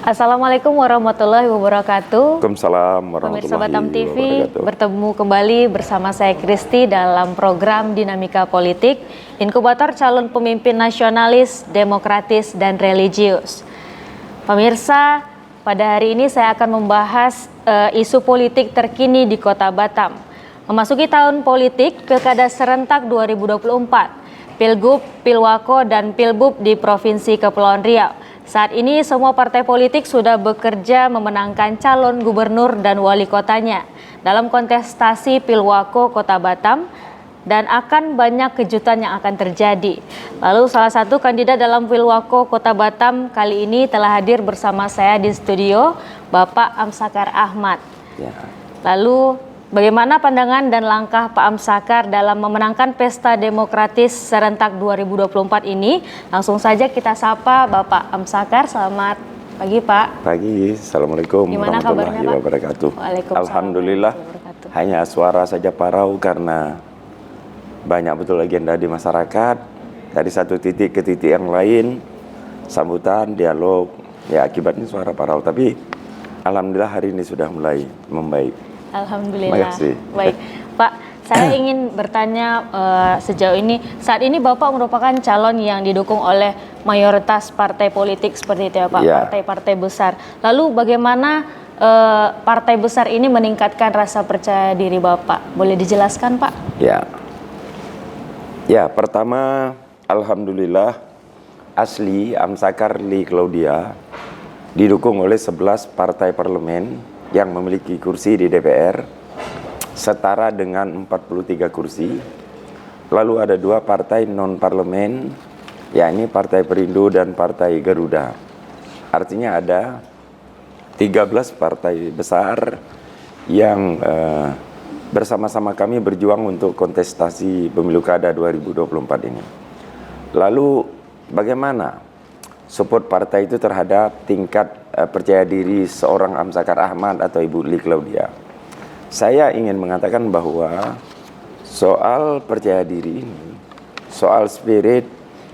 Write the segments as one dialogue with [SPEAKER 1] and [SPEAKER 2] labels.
[SPEAKER 1] Assalamualaikum warahmatullahi wabarakatuh.
[SPEAKER 2] Waalaikumsalam
[SPEAKER 1] Pemirsa
[SPEAKER 2] warahmatullahi
[SPEAKER 1] Batam TV,
[SPEAKER 2] wabarakatuh.
[SPEAKER 1] bertemu kembali bersama saya Kristi dalam program Dinamika Politik, Inkubator Calon Pemimpin Nasionalis, Demokratis, dan Religius. Pemirsa, pada hari ini saya akan membahas isu politik terkini di Kota Batam. Memasuki tahun politik, Pilkada serentak 2024, Pilgub, Pilwako, dan Pilbub di Provinsi Kepulauan Riau. Saat ini semua partai politik sudah bekerja memenangkan calon gubernur dan wali kotanya dalam kontestasi Pilwako Kota Batam, dan akan banyak kejutan yang akan terjadi. Lalu salah satu kandidat dalam Pilwako Kota Batam kali ini telah hadir bersama saya di studio, Bapak Amsakar Ahmad.
[SPEAKER 2] Ya.
[SPEAKER 1] Lalu bagaimana pandangan dan langkah Pak Amsakar dalam memenangkan Pesta Demokratis Serentak 2024 ini? Langsung saja kita sapa Bapak Amsakar. Selamat pagi Pak.
[SPEAKER 2] Pagi, Assalamualaikum warahmatullahi wabarakatuh. Alhamdulillah, hanya suara saja parau karena banyak betul agenda di masyarakat. Dari satu titik ke titik yang lain, sambutan, dialog, ya akibatnya suara parau. Tapi alhamdulillah hari ini sudah mulai membaik.
[SPEAKER 1] Alhamdulillah. Baik, Pak, saya ingin bertanya sejauh ini, saat ini Bapak merupakan calon yang didukung oleh mayoritas partai politik seperti itu ya Pak,
[SPEAKER 2] ya.
[SPEAKER 1] Partai-partai besar. Lalu bagaimana partai besar ini meningkatkan rasa percaya diri Bapak? Boleh dijelaskan Pak?
[SPEAKER 2] Ya, pertama alhamdulillah asli Amsakar Li Claudia didukung oleh 11 partai parlemen yang memiliki kursi di DPR setara dengan 43 kursi. Lalu ada 2 partai non-parlemen, yakni Partai Perindo dan Partai Garuda. Artinya ada 13 partai besar yang bersama-sama kami berjuang untuk kontestasi pemilu kada 2024 ini. Lalu bagaimana support partai itu terhadap tingkat percaya diri seorang Amsakar Ahmad atau Ibu Li Claudia? Saya ingin mengatakan bahwa soal percaya diri ini, soal spirit,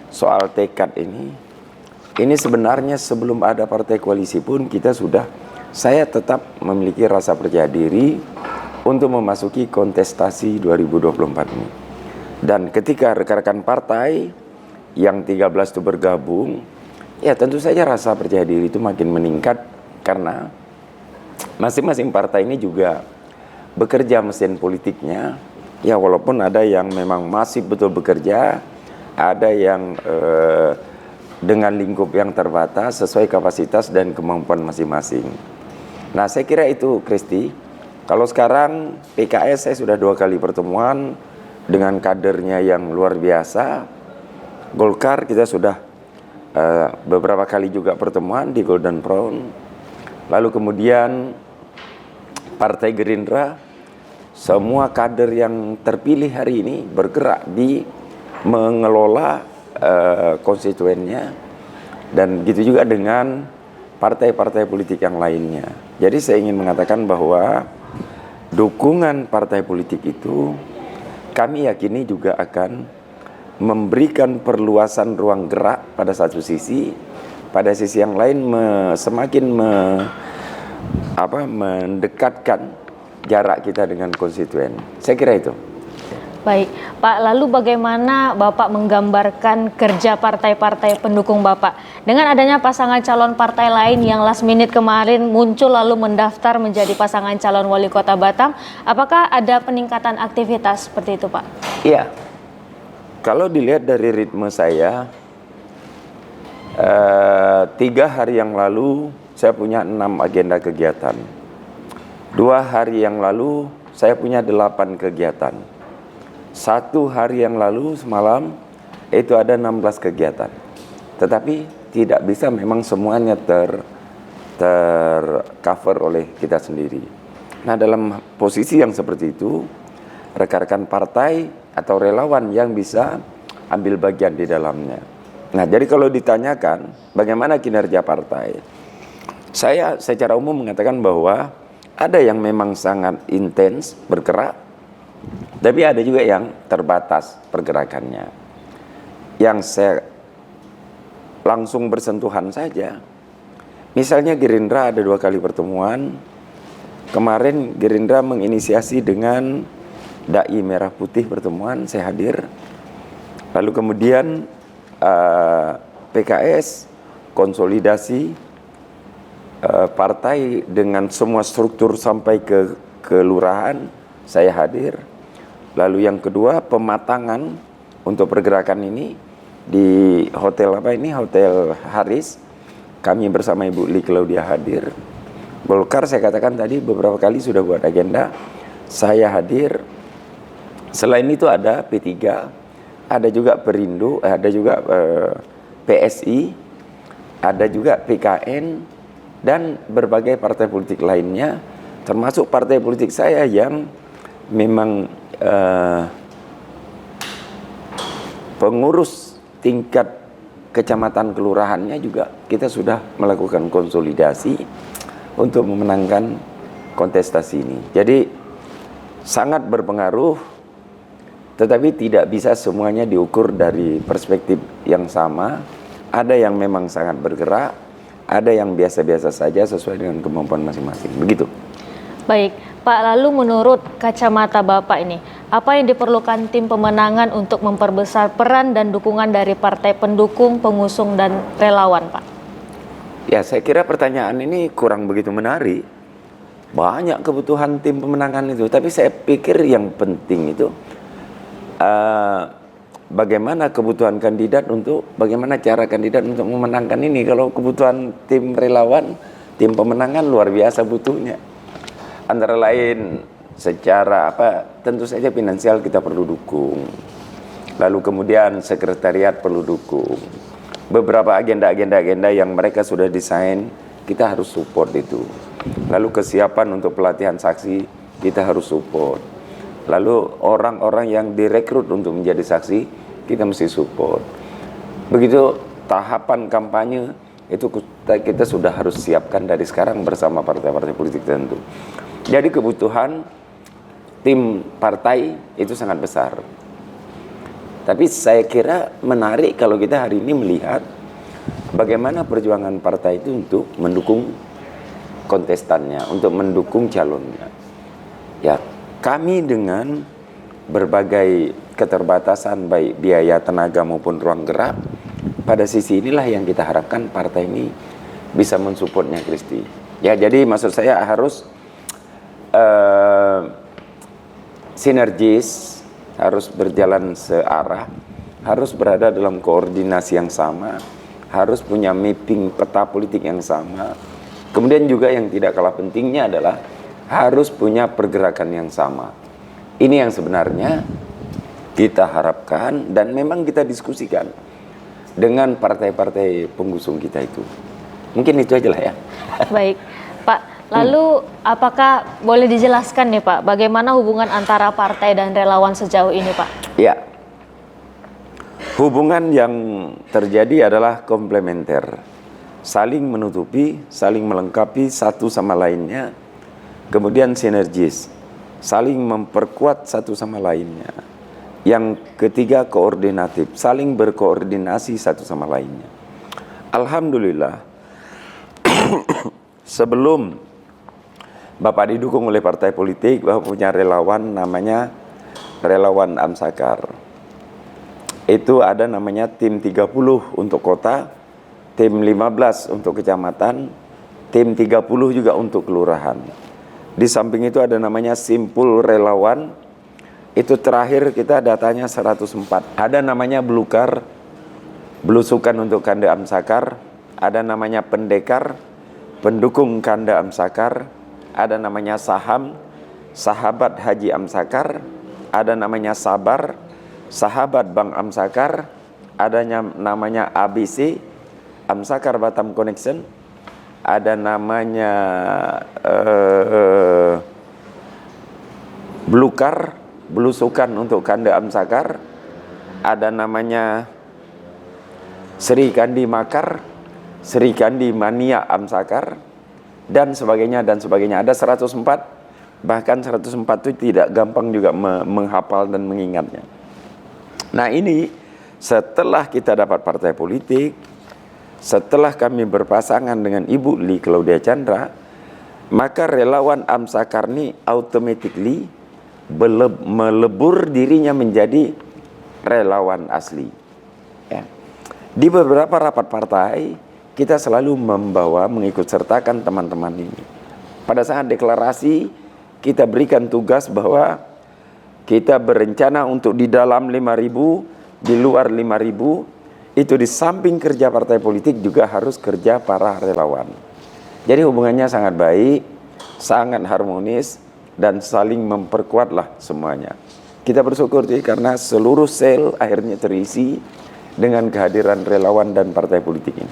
[SPEAKER 2] soal tekad ini sebenarnya sebelum ada partai koalisi pun saya tetap memiliki rasa percaya diri untuk memasuki kontestasi 2024 ini. Dan ketika rekan-rekan partai yang 13 itu bergabung, ya tentu saja rasa percaya diri itu makin meningkat karena masing-masing partai ini juga bekerja mesin politiknya. Ya walaupun ada yang memang masih betul bekerja, ada yang dengan lingkup yang terbatas sesuai kapasitas dan kemampuan masing-masing. Nah saya kira itu Kristi. Kalau sekarang PKS saya sudah 2 kali pertemuan dengan kadernya yang luar biasa. Golkar kita sudah beberapa kali juga pertemuan di Golden Brown. Lalu kemudian Partai Gerindra, semua kader yang terpilih hari ini bergerak di mengelola konstituennya, dan gitu juga dengan partai-partai politik yang lainnya. Jadi saya ingin mengatakan bahwa dukungan partai politik itu kami yakini juga akan memberikan perluasan ruang gerak pada satu sisi, pada sisi yang lain semakin mendekatkan jarak kita dengan konstituen. Saya kira itu.
[SPEAKER 1] Baik, Pak, lalu bagaimana Bapak menggambarkan kerja partai-partai pendukung Bapak? Dengan adanya pasangan calon partai lain yang last minute kemarin muncul lalu mendaftar menjadi pasangan calon wali kota Batam, apakah ada peningkatan aktivitas seperti itu, Pak?
[SPEAKER 2] Iya, kalau dilihat dari ritme saya, 3 hari yang lalu saya punya 6 agenda kegiatan. 2 hari yang lalu saya punya 8 kegiatan. 1 hari yang lalu semalam itu ada 16 kegiatan. Tetapi tidak bisa memang semuanya tercover oleh kita sendiri. Nah dalam posisi yang seperti itu, rekan-rekan partai atau relawan yang bisa ambil bagian di dalamnya. Nah jadi kalau ditanyakan bagaimana kinerja partai, saya secara umum mengatakan bahwa ada yang memang sangat intens bergerak, tapi ada juga yang terbatas pergerakannya. Yang saya langsung bersentuhan saja, Misalnya Gerindra ada 2 kali pertemuan. Kemarin Gerindra menginisiasi dengan Dai Merah Putih pertemuan, saya hadir. Lalu kemudian PKS konsolidasi partai dengan semua struktur sampai ke kelurahan, saya hadir. Lalu yang kedua, pematangan untuk pergerakan ini di hotel Hotel Haris. Kami bersama Ibu Li Claudia hadir. Golkar saya katakan tadi beberapa kali sudah buat agenda, saya hadir. Selain itu ada P3, ada juga Perindo, ada juga PSI, ada juga PKN, dan berbagai partai politik lainnya, termasuk partai politik saya yang memang pengurus tingkat kecamatan kelurahannya juga kita sudah melakukan konsolidasi untuk memenangkan kontestasi ini. Jadi sangat berpengaruh, tetapi tidak bisa semuanya diukur dari perspektif yang sama. Ada yang memang sangat bergerak, ada yang biasa-biasa saja sesuai dengan kemampuan masing-masing. Begitu.
[SPEAKER 1] Baik, Pak, lalu menurut kacamata Bapak ini, apa yang diperlukan tim pemenangan untuk memperbesar peran dan dukungan dari partai pendukung, pengusung, dan relawan, Pak?
[SPEAKER 2] Ya, saya kira pertanyaan ini kurang begitu menarik. Banyak kebutuhan tim pemenangan itu, tapi saya pikir yang penting itu bagaimana kebutuhan kandidat bagaimana cara kandidat untuk memenangkan ini. Kalau kebutuhan tim relawan, tim pemenangan luar biasa butuhnya. Antara lain secara tentu saja finansial kita perlu dukung. Lalu kemudian sekretariat perlu dukung. Beberapa agenda yang mereka sudah desain, kita harus support itu. Lalu kesiapan untuk pelatihan saksi, kita harus support. Lalu orang-orang yang direkrut untuk menjadi saksi, kita mesti support. Begitu tahapan kampanye, itu kita sudah harus siapkan dari sekarang bersama partai-partai politik tentu. Jadi kebutuhan tim partai itu sangat besar. Tapi saya kira menarik kalau kita hari ini melihat bagaimana perjuangan partai itu untuk mendukung kontestannya, untuk mendukung calonnya. Ya, kami dengan berbagai keterbatasan baik biaya, tenaga maupun ruang gerak, pada sisi inilah yang kita harapkan partai ini bisa mensupportnya, Kristi. Ya, jadi maksud saya harus sinergis, harus berjalan searah, harus berada dalam koordinasi yang sama, harus punya mapping peta politik yang sama. Kemudian juga yang tidak kalah pentingnya adalah harus punya pergerakan yang sama. Ini yang sebenarnya kita harapkan dan memang kita diskusikan dengan partai-partai pengusung kita itu. Mungkin itu aja lah ya.
[SPEAKER 1] Baik, Pak. Lalu apakah boleh dijelaskan nih Pak, bagaimana hubungan antara partai dan relawan sejauh ini Pak?
[SPEAKER 2] Ya, hubungan yang terjadi adalah komplementer, saling menutupi, saling melengkapi satu sama lainnya, kemudian sinergis, saling memperkuat satu sama lainnya. Yang ketiga koordinatif, saling berkoordinasi satu sama lainnya. Alhamdulillah, sebelum Bapak didukung oleh partai politik, Bapak punya relawan namanya Relawan Amsakar. Itu ada namanya tim 30 untuk kota, tim 15 untuk kecamatan, tim 30 juga untuk kelurahan. Di samping itu ada namanya Simpul Relawan, itu terakhir kita datanya 104. Ada namanya Belukar, belusukan untuk Kanda Amsakar, ada namanya Pendekar, pendukung Kanda Amsakar, ada namanya Saham, Sahabat Haji Amsakar, ada namanya Sabar, Sahabat Bank Amsakar, adanya namanya ABC, Amsakar Batam Connection, ada namanya Belukar, belusukan untuk Kanda Amsakar, ada namanya Sri Kandi Makar, Sri Kandi Mania Amsakar, dan sebagainya dan sebagainya. Ada 104, bahkan 104 itu tidak gampang juga menghafal dan mengingatnya. Nah ini setelah kita dapat partai politik, setelah kami berpasangan dengan Ibu Lee Claudia Chandra, maka relawan Amsakar ini automatically melebur dirinya menjadi relawan asli. Ya. Di beberapa rapat partai, kita selalu mengikut sertakan teman-teman ini. Pada saat deklarasi, kita berikan tugas bahwa kita berencana untuk di dalam 5.000, di luar 5.000, itu di samping kerja partai politik juga harus kerja para relawan. Jadi hubungannya sangat baik, sangat harmonis, dan saling memperkuatlah semuanya. Kita bersyukur karena seluruh sel akhirnya terisi dengan kehadiran relawan dan partai politik ini.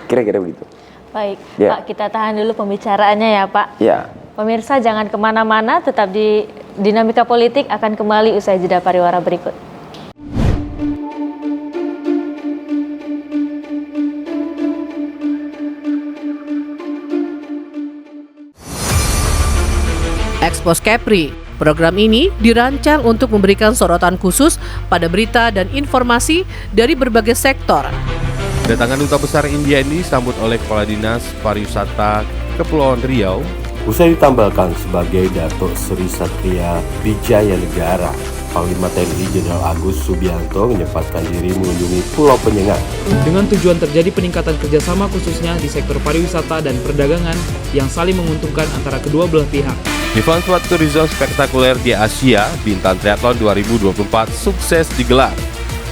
[SPEAKER 2] Kira-kira begitu.
[SPEAKER 1] Baik,
[SPEAKER 2] Ya.
[SPEAKER 1] Pak, kita tahan dulu pembicaraannya ya Pak.
[SPEAKER 2] Ya.
[SPEAKER 1] Pemirsa jangan kemana-mana, tetap di Dinamika Politik akan kembali usai jeda pariwara berikut.
[SPEAKER 3] Expose Kepri. Program ini dirancang untuk memberikan sorotan khusus pada berita dan informasi dari berbagai sektor.
[SPEAKER 4] Kedatangan Duta Besar India ini disambut oleh Kepala Dinas Pariwisata Kepulauan Riau.
[SPEAKER 5] Usai ditambahkan sebagai Datuk Seri Satria Wijaya Negara, Panglima TNI Jenderal Agus Subianto menyempatkan diri mengunjungi Pulau Penyengat.
[SPEAKER 6] Dengan tujuan terjadi peningkatan kerjasama khususnya di sektor pariwisata dan perdagangan yang saling menguntungkan antara kedua belah pihak.
[SPEAKER 4] Event Sport Tourism spektakuler di Asia, Bintan Triathlon 2024 sukses digelar.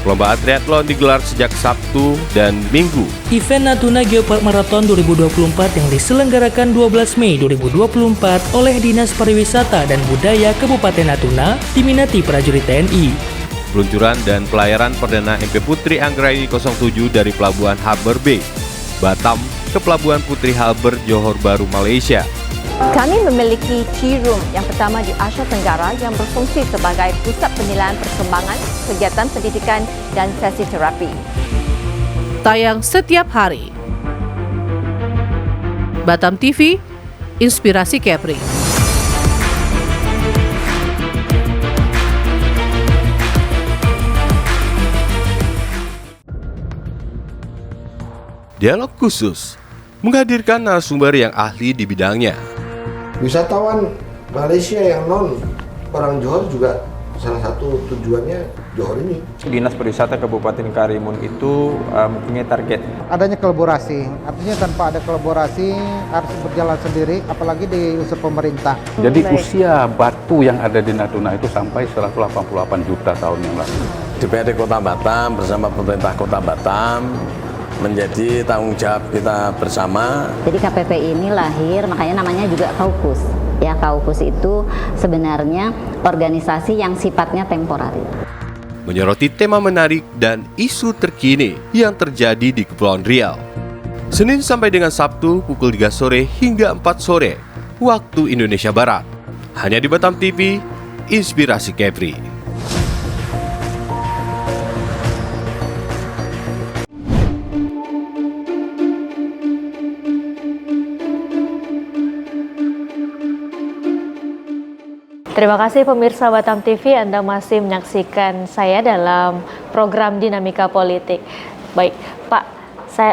[SPEAKER 4] Perlombaan triathlon digelar sejak Sabtu dan Minggu.
[SPEAKER 7] Event Natuna Geopark Marathon 2024 yang diselenggarakan 12 Mei 2024 oleh Dinas Pariwisata dan Budaya Kabupaten Natuna diminati prajurit TNI.
[SPEAKER 4] Peluncuran dan pelayaran perdana MP Putri Anggraini 07 dari Pelabuhan Harbour Bay, Batam ke Pelabuhan Putri Harbour, Johor Bahru, Malaysia.
[SPEAKER 8] Kami memiliki Tea Room yang pertama di Asia Tenggara yang berfungsi sebagai pusat penilaian perkembangan, kegiatan pendidikan dan sesi terapi.
[SPEAKER 3] Tayang setiap hari. Batam TV, Inspirasi Kepri.
[SPEAKER 4] Dialog khusus menghadirkan narasumber yang ahli di bidangnya.
[SPEAKER 9] Wisatawan Malaysia yang non orang Johor juga salah satu tujuannya Johor ini.
[SPEAKER 10] Dinas Pariwisata Kabupaten Karimun itu mempunyai target.
[SPEAKER 11] Adanya kolaborasi, artinya tanpa ada kolaborasi harus berjalan sendiri, apalagi di unsur pemerintah.
[SPEAKER 12] Jadi usia batu yang ada di Natuna itu sampai 188 juta tahun yang lalu.
[SPEAKER 13] DPRD Kota Batam bersama pemerintah Kota Batam menjadi tanggung jawab kita bersama.
[SPEAKER 14] Jadi KPP ini lahir, makanya namanya juga Kaukus. Ya, Kaukus itu sebenarnya organisasi yang sifatnya temporer.
[SPEAKER 4] Menyoroti tema menarik dan isu terkini yang terjadi di Kepulauan Riau. Senin sampai dengan Sabtu pukul 3 sore hingga 4 sore waktu Indonesia Barat. Hanya di Batam TV, Inspirasi Kepri.
[SPEAKER 1] Terima kasih pemirsa Batam TV, Anda masih menyaksikan saya dalam program Dinamika Politik. Baik, Pak,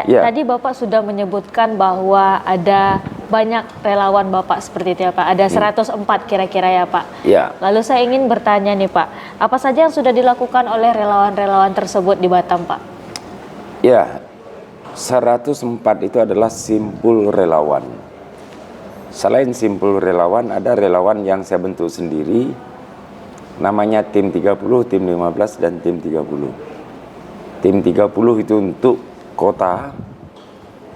[SPEAKER 1] tadi Bapak sudah menyebutkan bahwa ada banyak relawan Bapak seperti itu ya Pak, ada 104 kira-kira ya Pak.
[SPEAKER 2] Ya.
[SPEAKER 1] Lalu saya ingin bertanya nih Pak, apa saja yang sudah dilakukan oleh relawan-relawan tersebut di Batam Pak?
[SPEAKER 2] Ya, 104 itu adalah simpul relawan. Selain simpul relawan, ada relawan yang saya bentuk sendiri, namanya tim 30, tim 15, dan tim 30. Tim 30 itu untuk kota,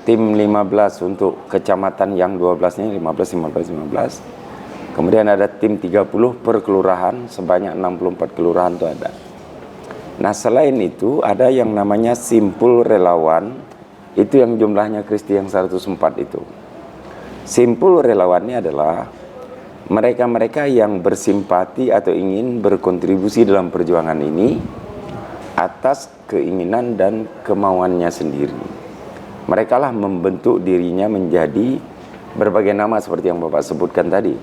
[SPEAKER 2] tim 15 untuk kecamatan yang 12-nya, 15. Kemudian ada tim 30 per kelurahan, sebanyak 64 kelurahan itu ada. Nah selain itu, ada yang namanya simpul relawan, itu yang jumlahnya Kristi yang 104 itu. Simpul relawannya adalah mereka-mereka yang bersimpati atau ingin berkontribusi dalam perjuangan ini atas keinginan dan kemauannya sendiri. Mereka lah membentuk dirinya menjadi berbagai nama seperti yang Bapak sebutkan tadi.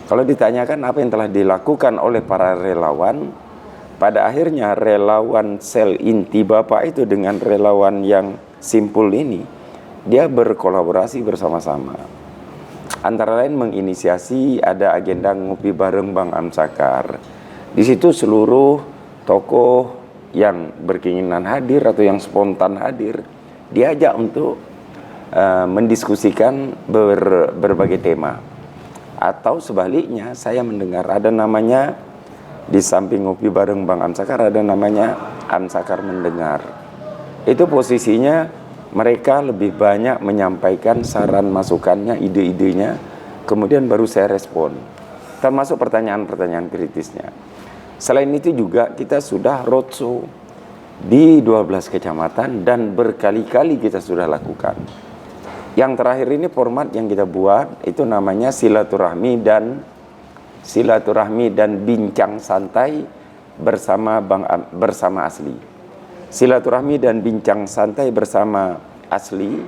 [SPEAKER 2] Kalau ditanyakan apa yang telah dilakukan oleh para relawan, pada akhirnya relawan sel inti Bapak itu dengan relawan yang simpul ini, dia berkolaborasi bersama-sama. Antara lain menginisiasi ada agenda ngopi bareng Bang Amsakar. Di situ seluruh tokoh yang berkeinginan hadir atau yang spontan hadir diajak untuk mendiskusikan berbagai tema. Atau sebaliknya, saya mendengar ada namanya di samping ngopi bareng Bang Amsakar ada namanya Amsakar mendengar. Itu posisinya mereka lebih banyak menyampaikan saran masukannya, ide-idenya, kemudian baru saya respon. Termasuk pertanyaan-pertanyaan kritisnya. Selain itu juga kita sudah roadshow di 12 kecamatan dan berkali-kali kita sudah lakukan. Yang terakhir ini format yang kita buat itu namanya silaturahmi dan bincang santai bersama Asli. Silaturahmi dan bincang santai bersama Asli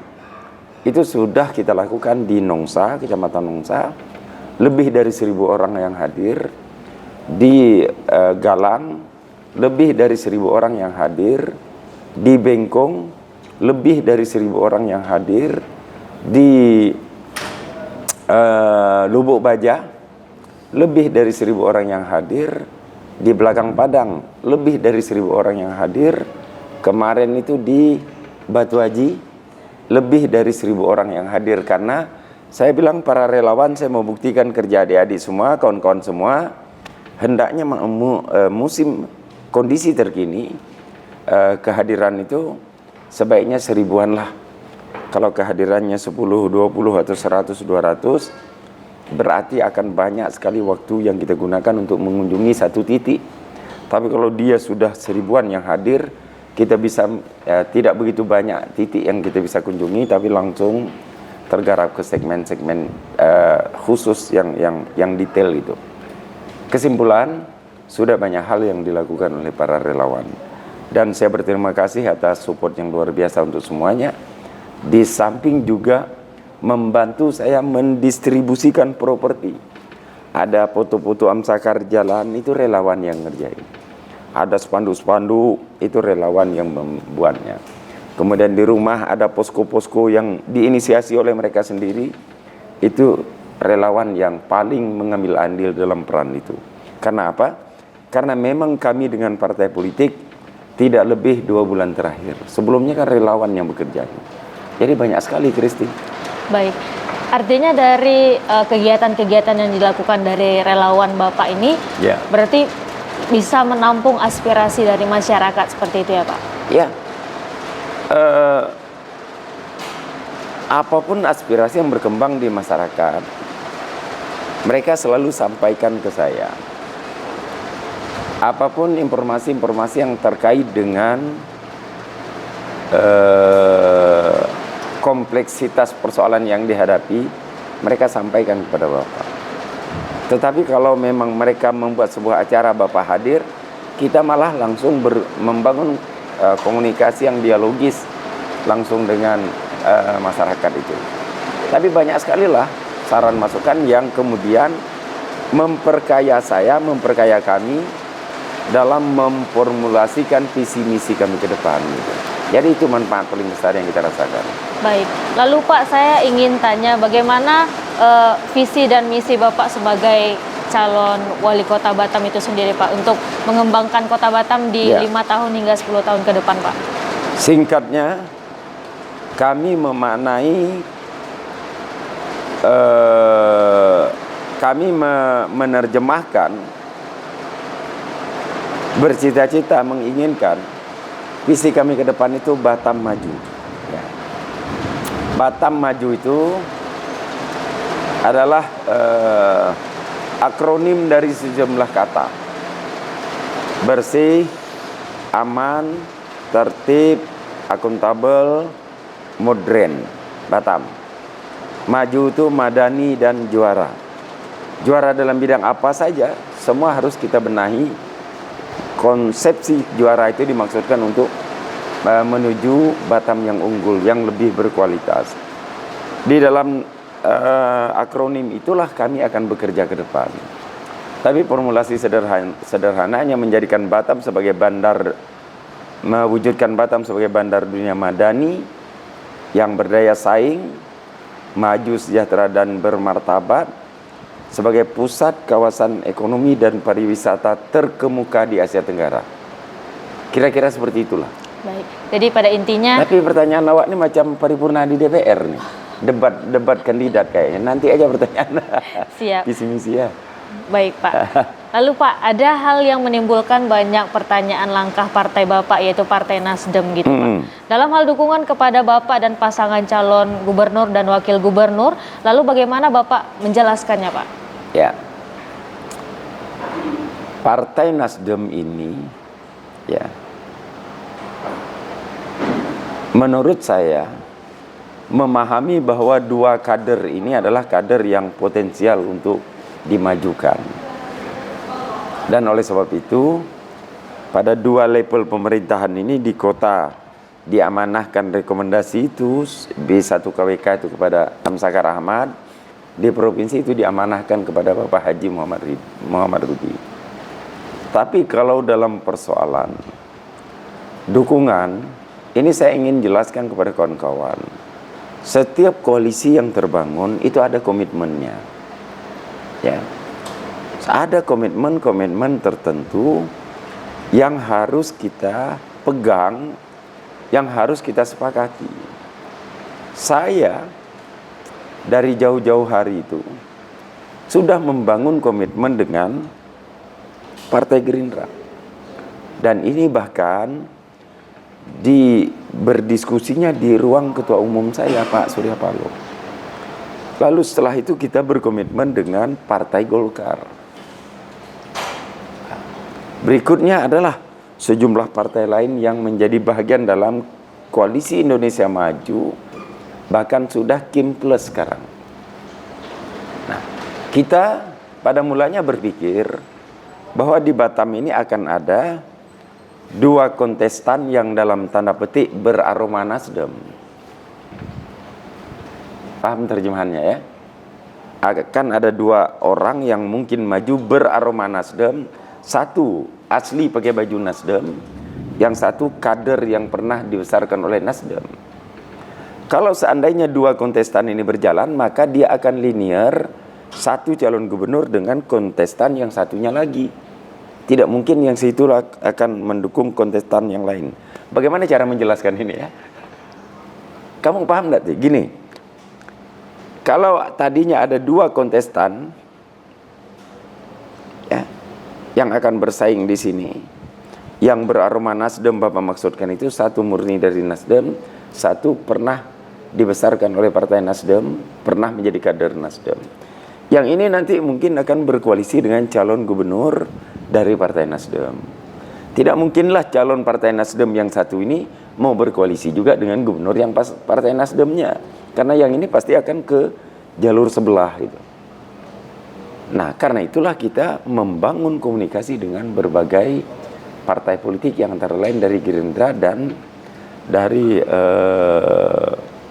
[SPEAKER 2] itu sudah kita lakukan di Nongsa, Kecamatan Nongsa. Lebih dari 1.000 orang yang hadir. Di Galang lebih dari 1.000 orang yang hadir. Di Bengkong lebih dari 1.000 orang yang hadir. Di Lubuk Baja lebih dari 1.000 orang yang hadir. Di Belakang Padang lebih dari 1.000 orang yang hadir. Kemarin itu di Batu Haji lebih dari 1.000 orang yang hadir. Karena saya bilang para relawan, saya mau buktikan kerja adik-adik semua, kawan-kawan semua, hendaknya musim kondisi terkini kehadiran itu sebaiknya 1.000-an lah. Kalau kehadirannya 10, 20 atau 100, 200 berarti akan banyak sekali waktu yang kita gunakan untuk mengunjungi satu titik. Tapi kalau dia sudah 1.000-an yang hadir, kita bisa tidak begitu banyak titik yang kita bisa kunjungi, tapi langsung tergarap ke segmen-segmen khusus yang detail itu. Kesimpulan, sudah banyak hal yang dilakukan oleh para relawan. Dan saya berterima kasih atas support yang luar biasa untuk semuanya. Di samping juga membantu saya mendistribusikan properti. Ada foto-foto Amsakar jalan, itu relawan yang ngerjain. Ada spanduk-spanduk, itu relawan yang membuatnya. Kemudian di rumah ada posko-posko yang diinisiasi oleh mereka sendiri. Itu relawan yang paling mengambil andil dalam peran itu. Karena apa? Karena memang kami dengan partai politik tidak lebih 2 bulan terakhir. Sebelumnya kan relawan yang bekerja. Jadi banyak sekali, Kristi.
[SPEAKER 1] Baik, artinya dari kegiatan-kegiatan yang dilakukan dari relawan Bapak ini, berarti bisa menampung aspirasi dari masyarakat seperti itu ya Pak?
[SPEAKER 2] Ya, apapun aspirasi yang berkembang di masyarakat, mereka selalu sampaikan ke saya. Apapun informasi-informasi yang terkait dengan kompleksitas persoalan yang dihadapi, mereka sampaikan kepada Bapak. Tetapi kalau memang mereka membuat sebuah acara Bapak hadir, kita malah langsung membangun komunikasi yang dialogis langsung dengan masyarakat itu. Tapi banyak sekali lah saran masukan yang kemudian memperkaya saya, memperkaya kami dalam memformulasikan visi misi kami ke depan gitu. Jadi itu manfaat paling besar yang kita rasakan.
[SPEAKER 1] Baik, lalu Pak, saya ingin tanya bagaimana visi dan misi Bapak sebagai calon wali kota Batam itu sendiri Pak, untuk mengembangkan kota Batam di 5 tahun hingga 10 tahun ke depan Pak.
[SPEAKER 2] Singkatnya, kami memaknai, kami menerjemahkan, bercita-cita, menginginkan visi kami ke depan itu Batam Maju. Ya. Batam Maju itu adalah akronim dari sejumlah kata. Bersih, aman, tertib, akuntabel, modern. Batam. Maju itu madani dan juara. Juara dalam bidang apa saja, semua harus kita benahi. Konsepsi juara itu dimaksudkan untuk menuju Batam yang unggul, yang lebih berkualitas. Di dalam akronim itulah kami akan bekerja ke depan. Tapi formulasi sederhananya menjadikan Batam sebagai bandar, mewujudkan Batam sebagai bandar dunia madani, yang berdaya saing, maju, sejahtera dan bermartabat sebagai pusat kawasan ekonomi dan pariwisata terkemuka di Asia Tenggara. Kira-kira seperti itulah.
[SPEAKER 1] Baik. Jadi pada intinya.
[SPEAKER 2] Tapi pertanyaan awak ini macam paripurna di DPR nih. Debat kandidat kayaknya. Nanti aja pertanyaan.
[SPEAKER 1] Siap.
[SPEAKER 2] Visi misi ya.
[SPEAKER 1] Baik Pak. Lalu Pak, ada hal yang menimbulkan banyak pertanyaan langkah partai Bapak, yaitu Partai Nasdem gitu Pak. Dalam hal dukungan kepada Bapak dan pasangan calon gubernur dan wakil gubernur, lalu bagaimana Bapak menjelaskannya Pak?
[SPEAKER 2] Ya. Partai Nasdem ini ya, menurut saya memahami bahwa dua kader ini adalah kader yang potensial untuk dimajukan. Dan oleh sebab itu, pada dua level pemerintahan ini di kota diamanahkan rekomendasi itu, B1 KWK itu kepada Amsakar Ahmad, di provinsi itu diamanahkan kepada Bapak Haji Muhammad Rudi. Tapi kalau dalam persoalan dukungan, ini saya ingin jelaskan kepada kawan-kawan. Setiap koalisi yang terbangun itu ada komitmennya. Ya. Ada komitmen-komitmen tertentu yang harus kita pegang, yang harus kita sepakati. Saya dari jauh-jauh hari itu sudah membangun komitmen dengan Partai Gerindra. Dan ini bahkan berdiskusinya di ruang ketua umum saya, Pak Surya Paloh. Lalu setelah itu kita berkomitmen dengan Partai Golkar. Berikutnya adalah sejumlah partai lain yang menjadi bagian dalam Koalisi Indonesia Maju, bahkan sudah Kim Plus sekarang. Nah, kita pada mulanya berpikir bahwa di Batam ini akan ada dua kontestan yang dalam tanda petik beraroma Nasdem. Paham terjemahannya ya? Akan ada dua orang yang mungkin maju beraroma Nasdem. Satu asli pakai baju Nasdem, yang satu kader yang pernah dibesarkan oleh Nasdem. Kalau seandainya dua kontestan ini berjalan, maka dia akan linear, satu calon gubernur dengan kontestan yang satunya lagi. Tidak mungkin yang situ akan mendukung kontestan yang lain. Bagaimana cara menjelaskan ini ya? Kamu paham enggak? Gini, kalau tadinya ada dua kontestan ya, yang akan bersaing di sini, yang beraroma Nasdem, Bapak maksudkan itu satu murni dari Nasdem, satu pernah dibesarkan oleh Partai Nasdem, pernah menjadi kader Nasdem. Yang ini nanti mungkin akan berkoalisi dengan calon gubernur dari Partai Nasdem. Tidak mungkinlah calon Partai Nasdem yang satu ini mau berkoalisi juga dengan gubernur yang Partai Nasdemnya, karena yang ini pasti akan ke jalur sebelah itu. Nah, karena itulah kita membangun komunikasi dengan berbagai partai politik yang antara lain dari Gerindra dan dari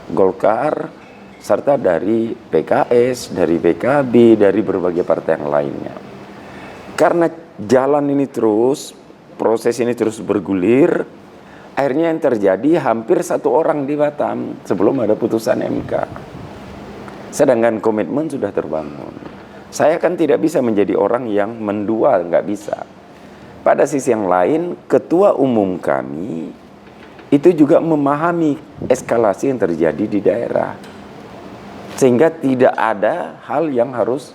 [SPEAKER 2] Golkar, serta dari PKS, dari PKB, dari berbagai partai yang lainnya. Karena jalan ini terus, proses ini terus bergulir, akhirnya yang terjadi hampir satu orang di Batam sebelum ada putusan MK. Sedangkan komitmen sudah terbangun. Saya kan tidak bisa menjadi orang yang mendua, nggak bisa. Pada sisi yang lain, ketua umum kami itu juga memahami eskalasi yang terjadi di daerah. Sehingga tidak ada hal yang harus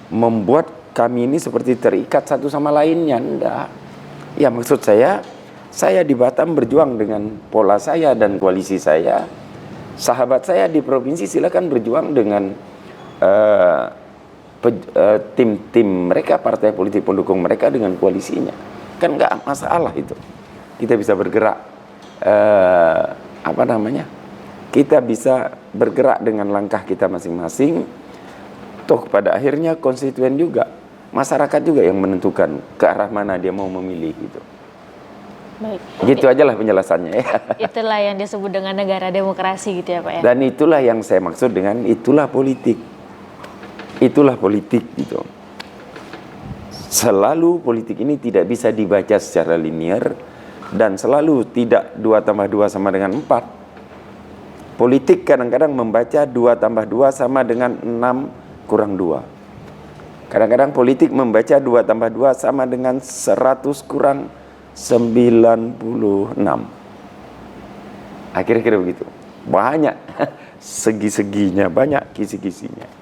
[SPEAKER 2] membuat kami ini seperti terikat satu sama lainnya, enggak. Ya maksud saya di Batam berjuang dengan pola saya dan koalisi saya. Sahabat saya di provinsi silakan berjuang dengan tim-tim mereka, partai politik pendukung mereka dengan koalisinya. Kan nggak masalah itu. Kita bisa bergerak, kita bisa bergerak dengan langkah kita masing-masing. Toh pada akhirnya konstituen juga, masyarakat juga yang menentukan ke arah mana dia mau memilih gitu.
[SPEAKER 1] Baik.
[SPEAKER 2] Gitu aja lah penjelasannya ya.
[SPEAKER 1] Itulah yang disebut dengan negara demokrasi gitu ya Pak ya.
[SPEAKER 2] Dan itulah yang saya maksud dengan itulah politik. Itulah politik gitu. Selalu politik ini tidak bisa dibaca secara linear dan selalu tidak 2 tambah 2 sama dengan 4. politik kadang-kadang membaca 2 tambah 2 sama dengan 6 kurang 2. Kadang-kadang politik membaca 2 tambah 2 sama dengan 100 kurang 96. Kira-kira begitu. Banyak segi-seginya, banyak kisi-kisinya.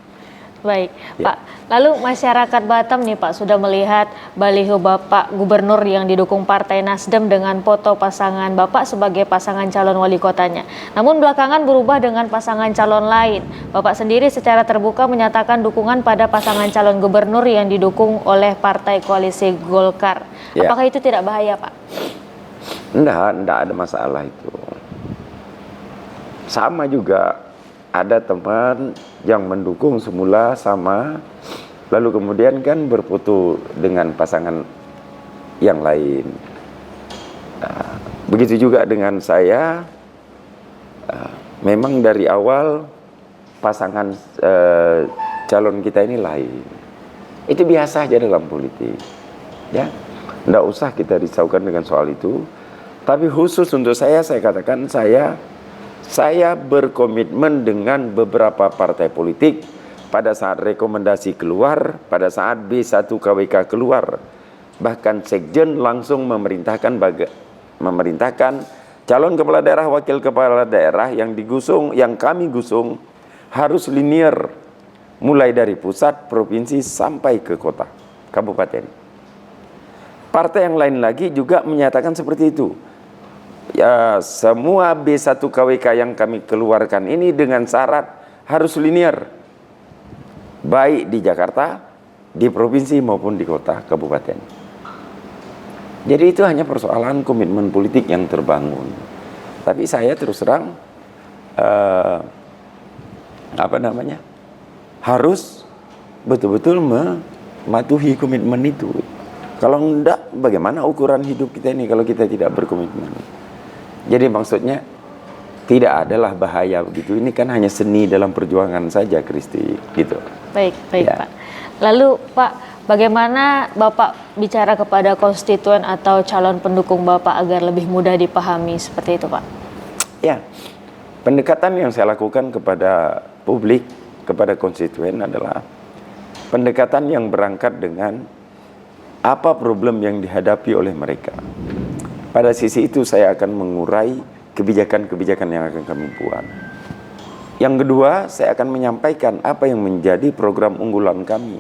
[SPEAKER 1] Baik, Pak. Lalu masyarakat Batam nih Pak sudah melihat baliho Bapak Gubernur yang didukung Partai Nasdem dengan foto pasangan Bapak sebagai pasangan calon wali kotanya. Namun belakangan berubah dengan pasangan calon lain. Bapak sendiri secara terbuka menyatakan dukungan pada pasangan calon gubernur yang didukung oleh Partai Koalisi Golkar.
[SPEAKER 2] Ya.
[SPEAKER 1] Apakah itu tidak bahaya, Pak?
[SPEAKER 2] Enggak ada masalah itu. Sama juga ada teman yang mendukung semula sama, lalu kemudian kan berfoto dengan pasangan yang lain. Nah, begitu juga dengan saya, memang dari awal pasangan calon kita ini lain. Itu biasa aja dalam politik, ya. Nggak usah kita risaukan dengan soal itu. Tapi khusus untuk saya katakan saya berkomitmen dengan beberapa partai politik pada saat rekomendasi keluar, pada saat B1 KWK keluar. Bahkan Sekjen langsung memerintahkan calon kepala daerah, wakil kepala daerah yang digusung, yang kami gusung harus linear mulai dari pusat, provinsi sampai ke kota, kabupaten. Partai yang lain lagi juga menyatakan seperti itu. Ya, semua B1 KWK yang kami keluarkan ini dengan syarat harus linear, baik di Jakarta, di provinsi maupun di kota, kabupaten. Jadi itu hanya persoalan komitmen politik yang terbangun. Tapi saya terus terang harus betul-betul mematuhi komitmen itu. Kalau enggak, bagaimana ukuran hidup kita ini kalau kita tidak berkomitmen? Jadi maksudnya tidak adalah bahaya begitu. Ini kan hanya seni dalam perjuangan saja, Kristi, gitu.
[SPEAKER 1] Baik,
[SPEAKER 2] Ya.
[SPEAKER 1] Pak. Lalu Pak, bagaimana Bapak bicara kepada konstituen atau calon pendukung Bapak agar lebih mudah dipahami seperti itu, Pak?
[SPEAKER 2] Ya, pendekatan yang saya lakukan kepada publik, kepada konstituen adalah pendekatan yang berangkat dengan apa problem yang dihadapi oleh mereka. Pada sisi itu saya akan mengurai kebijakan-kebijakan yang akan kami buat. Yang kedua, saya akan menyampaikan apa yang menjadi program unggulan kami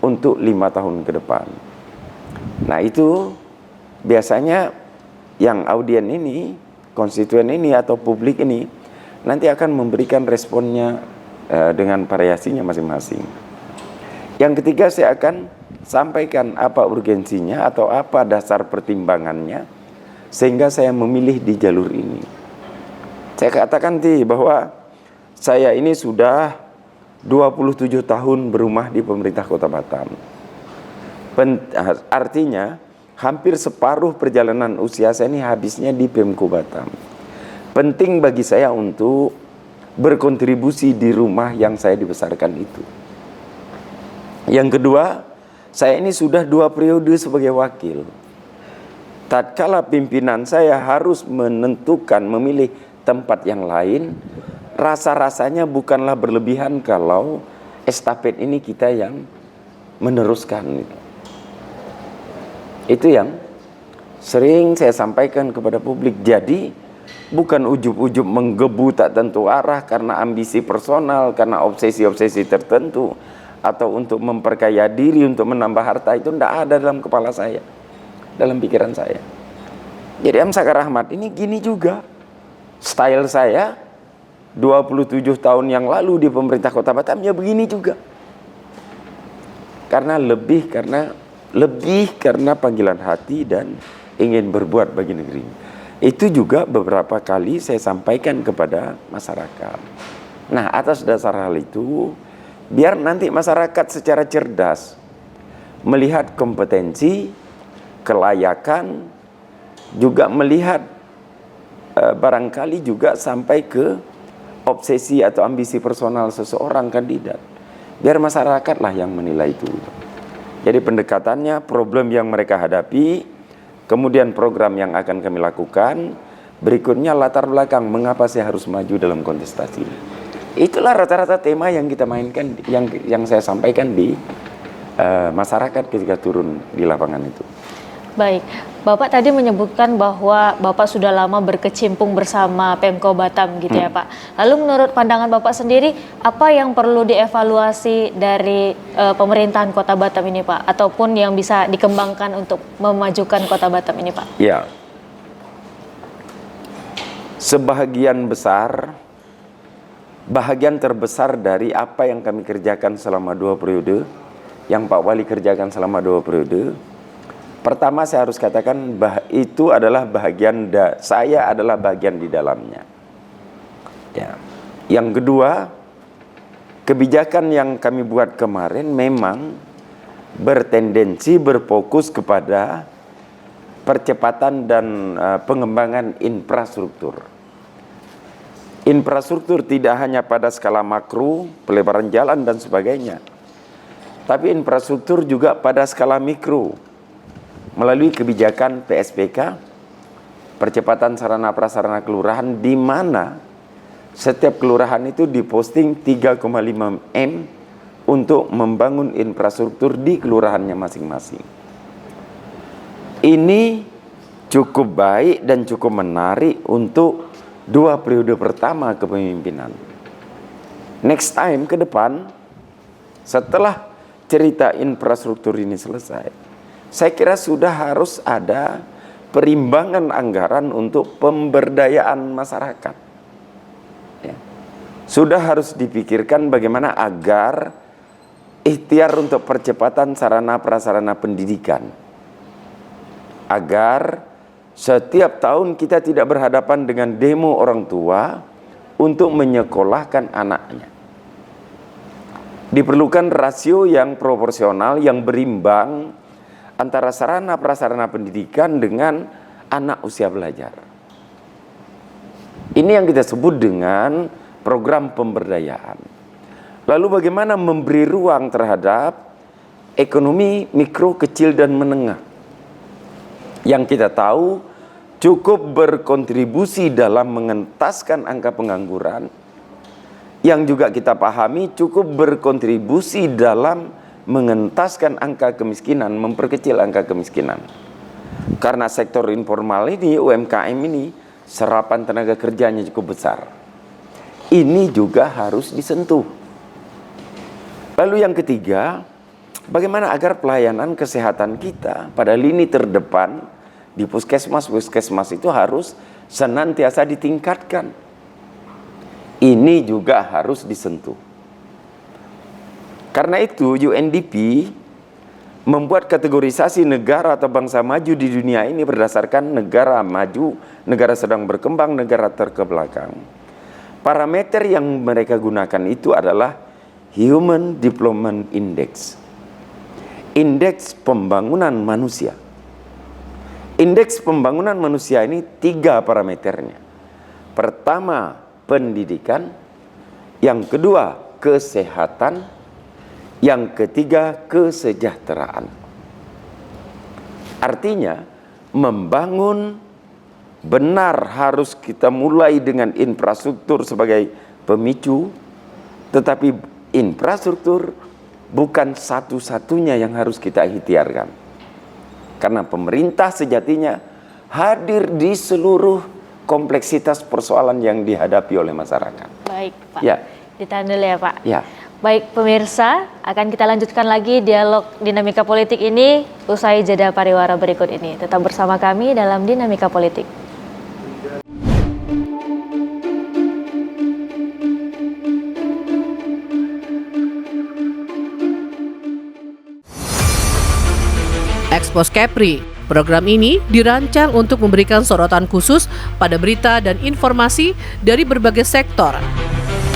[SPEAKER 2] untuk 5 tahun ke depan. Nah itu biasanya yang audien ini, konstituen ini atau publik ini nanti akan memberikan responnya dengan variasinya masing-masing. Yang ketiga, saya akan sampaikan apa urgensinya atau apa dasar pertimbangannya sehingga saya memilih di jalur ini. Saya katakan bahwa saya ini sudah 27 tahun berumah di pemerintah Kota Batam. Artinya hampir separuh perjalanan usia saya ini habisnya di Pemko Batam. Penting bagi saya untuk berkontribusi di rumah yang saya dibesarkan itu. Yang kedua, saya ini sudah 2 periode sebagai wakil. Tatkala pimpinan saya harus menentukan, memilih tempat yang lain, rasa-rasanya bukanlah berlebihan kalau estafet ini kita yang meneruskan. Itu yang sering saya sampaikan kepada publik. Jadi bukan ujub-ujub menggebu tak tentu arah karena ambisi personal, karena obsesi-obsesi tertentu, atau untuk memperkaya diri, untuk menambah harta, itu tidak ada dalam kepala saya, dalam pikiran saya. Jadi Amsakar Ahmad ini gini juga. Style saya 27 tahun yang lalu di pemerintah Kota Batam ya begini juga. Karena lebih karena panggilan hati dan ingin berbuat bagi negeri. Itu juga beberapa kali saya sampaikan kepada masyarakat. Nah, atas dasar hal itu, biar nanti masyarakat secara cerdas melihat kompetensi, kelayakan, juga melihat barangkali juga sampai ke obsesi atau ambisi personal seseorang kandidat. Biar masyarakatlah yang menilai itu. Jadi pendekatannya problem yang mereka hadapi, kemudian program yang akan kami lakukan, Berikutnya latar belakang mengapa saya harus maju dalam kontestasi. Itulah rata-rata tema yang kita mainkan, yang saya sampaikan di masyarakat ketika turun di lapangan itu.
[SPEAKER 1] Baik, Bapak tadi menyebutkan bahwa Bapak sudah lama berkecimpung bersama Pemko Batam gitu ya Pak. Lalu menurut pandangan Bapak sendiri, apa yang perlu dievaluasi dari pemerintahan Kota Batam ini Pak? Ataupun yang bisa dikembangkan untuk memajukan Kota Batam ini Pak?
[SPEAKER 2] Ya, sebahagian besar, bahagian terbesar dari apa yang kami kerjakan selama 2 periode, yang Pak Wali kerjakan selama 2 periode, pertama saya harus katakan itu adalah bahagian, saya adalah bagian di dalamnya. Ya. Yang kedua, kebijakan yang kami buat kemarin memang bertendensi berfokus kepada percepatan dan pengembangan infrastruktur. Infrastruktur tidak hanya pada skala makro, pelebaran jalan dan sebagainya, tapi infrastruktur juga pada skala mikro. Melalui kebijakan PSPK, percepatan sarana prasarana kelurahan, di mana setiap kelurahan itu diposting 3,5 M untuk membangun infrastruktur di kelurahannya masing-masing. Ini cukup baik dan cukup menarik untuk 2 periode pertama kepemimpinan. Next time ke depan, setelah cerita infrastruktur ini selesai, saya kira sudah harus ada perimbangan anggaran untuk pemberdayaan masyarakat. Ya. Sudah harus dipikirkan bagaimana agar ikhtiar untuk percepatan sarana prasarana pendidikan, agar setiap tahun kita tidak berhadapan dengan demo orang tua untuk menyekolahkan anaknya. Diperlukan rasio yang proporsional, yang berimbang antara sarana prasarana pendidikan dengan anak usia belajar. Ini yang kita sebut dengan program pemberdayaan. Lalu bagaimana memberi ruang terhadap ekonomi mikro, kecil dan menengah, yang kita tahu cukup berkontribusi dalam mengentaskan angka pengangguran, yang juga kita pahami cukup berkontribusi dalam mengentaskan angka kemiskinan, memperkecil angka kemiskinan. Karena sektor informal ini, UMKM ini, serapan tenaga kerjanya cukup besar. Ini juga harus disentuh. Lalu yang ketiga, bagaimana agar pelayanan kesehatan kita pada lini terdepan di puskesmas itu harus senantiasa ditingkatkan. Ini juga harus disentuh. Karena itu UNDP membuat kategorisasi negara atau bangsa maju di dunia ini berdasarkan negara maju, negara sedang berkembang, negara terkebelakang. Parameter yang mereka gunakan itu adalah Human Development Index, indeks pembangunan manusia. Indeks pembangunan manusia ini 3 parameternya. Pertama, pendidikan. Yang kedua, kesehatan. Yang ketiga, kesejahteraan. Artinya, membangun benar harus kita mulai dengan infrastruktur sebagai pemicu, tetapi infrastruktur bukan satu-satunya yang harus kita ikhtiarkan. Karena pemerintah sejatinya hadir di seluruh kompleksitas persoalan yang dihadapi oleh masyarakat.
[SPEAKER 1] Baik, Pak.
[SPEAKER 2] Ya.
[SPEAKER 1] Ditahan dulu ya, Pak.
[SPEAKER 2] Ya.
[SPEAKER 1] Baik pemirsa, akan kita lanjutkan lagi dialog dinamika politik ini usai jeda pariwara berikut ini. Tetap bersama kami dalam Dinamika Politik.
[SPEAKER 3] Expose Kepri. Program ini dirancang untuk memberikan sorotan khusus pada berita dan informasi dari berbagai sektor.